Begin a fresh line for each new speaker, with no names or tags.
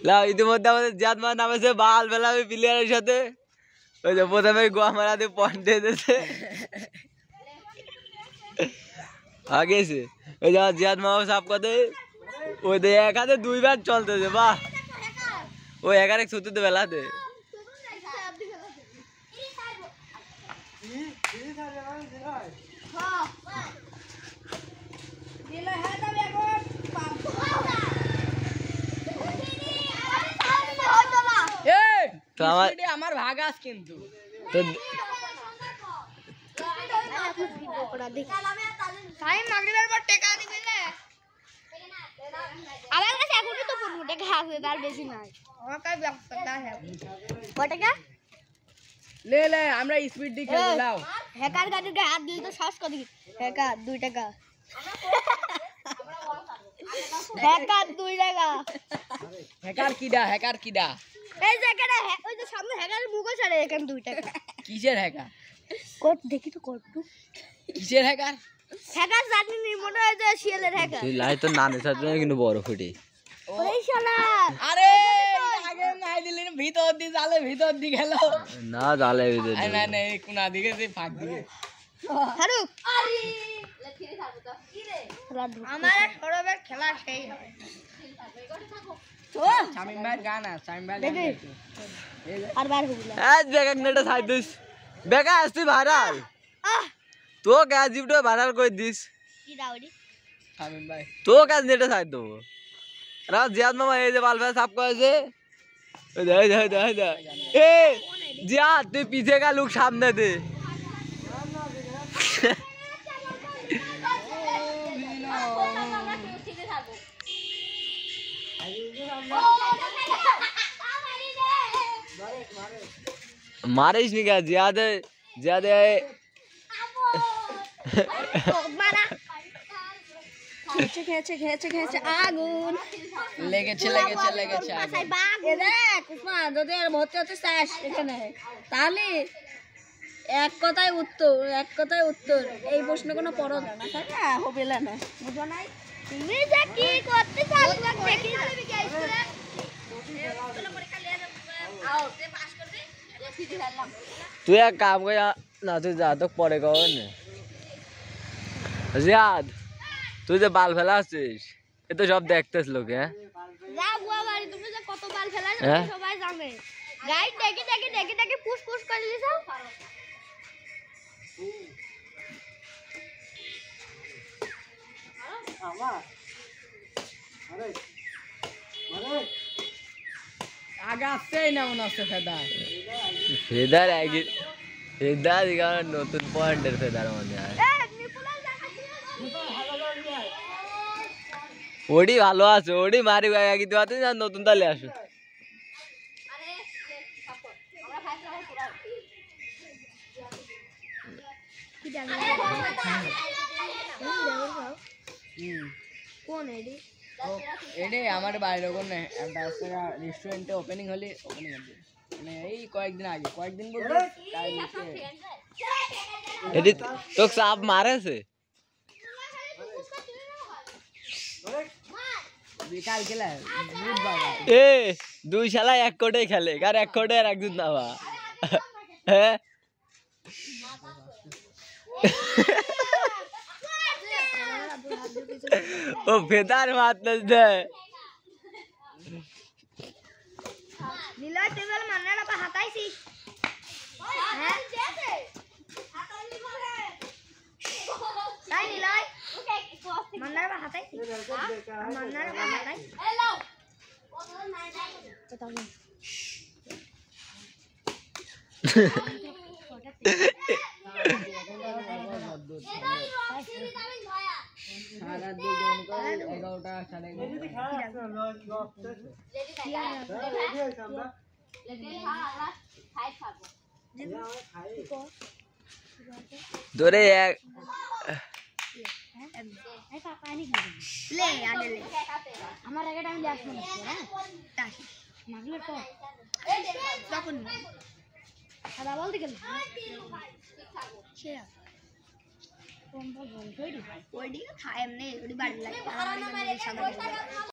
লা ইতিমধ্যে আমাদের জিয়াদ মার নামেছে বাল বেলাবে প্লেয়ারের সাথে ওই যে প্রথমে গোয়া মারা দিয়ে পয়েন্ট দিয়ে দিয়েছে আগেছে ওই যে জিয়াদ মামা সাপ কথা ওই দে এক হাতে দুইবার চলতেছে বাহ ওই একারে ছুটিতে বেলাতে
আমার ভাগাস কিন্তু আমরা স্পিড দিয়ে খেলবো লাও
হ্যাকার গাড়ির গায়ে হাত দিলে তো শ্বাস কত হ্যাকার 2 টাকা হ্যাকার 2 টাকা
হ্যাকার কিডা
এই জায়গাটা ওই যে সামনে হ্যাকারের মুখ আছে এখানে 2 টাকা
কিসের হ্যাকার
কোড দেখি তো কোড
কিসের হ্যাকার
হ্যাকার জানি নি মনে হয় যে শিয়ালের হ্যাকার
তুই লাই তো নানে সাথে কিন্তু বড় ফুটে
ওই শালা
আরে আগে নাই দিলে ভিতর দি জালে ভিতর দি গেল
না জালে ভিতর
না না এই কোনা দিকে যে ফাঁক দিকে
হারুক আরে লেখিরে থাকো তো কি রে আমার সরবের খেলা সেই হয়
শামিম ভাইয়ের গান আছে শামিম ভাই
আর বার হবো না
আজ বেকাক নেটা সাইড দিস বেকা আসতি ভাইরাল তো কাজ জিবটা ভাইরাল করে দিস
কি দাওরি
শামিম ভাই তো কাজ নেটা সাইড দেবো রাত জিয়াদ মামা এই যে বালফা সাপ করেছে ওই দে দে দে দে এ জিয়াদ তুই পিছে का लुक सामने दे मारिस नहीं क्या ज्यादा ज्यादा
খেয়েছে আগুন
লেগেছে
এ দেখ উসমা যদি আর ভর্তি হতে চাস এখানে তাহলে এক কথায় উত্তর এই প্রশ্ন কোনো পড়ো না তাই না হবে না বুঝো নাই তুমি যা কি করতে চাও দেখি
तू एक काम कर ना तू जा तो पड़ेगा ना जियाद तू जो बाल फैलाছিস ये तो सब देखतेছ लोग हैं
যা বুয়া বাড়ি তুমি যে কত বাল ফেলাছ সবাই জানে গাইড দেখি পুশ করে দিছো
আগে আসতেই না মনে হচ্ছে
ফেদার আগে ফেদার এখানে নতুন পয়েন্টের ফেদার মনে হয় ওডি ভালো আছে ওডি মারি আগে তো আছে না নতুন তালে আসো
কোন এডি
এডে আমার বাইরে কোনে একটা রেস্টুরেন্টে ওপেনিং হলে ওপেনিং হবে মানে এই কয়েকদিন বলতে
এডি তো সাপ মারেছে
বিকাল খেলা
এ দুই শালা এক কোটে খেলে আর এক কোটে আর একজন নাবা হ্যাঁ ও ফেদার মারতেছে
নীলা টেবিল মান্নাটা পা হাতাইছি হ্যাঁ তাই নীলাই মান্নাটা পা হাতাইছি মান্নাটা পা হাতাই এই লাও কথা বল
সারা দুজন করে 11টা 11:30
ধরে এক
ले आगे ले हमारा आगे टाइम ले আসবো না হ্যাঁ টাস মাগলে তো তখন খালা বলতে গেল সে কোন বল ওইডি খায় এমনি ওইডি বাড়ি লাগে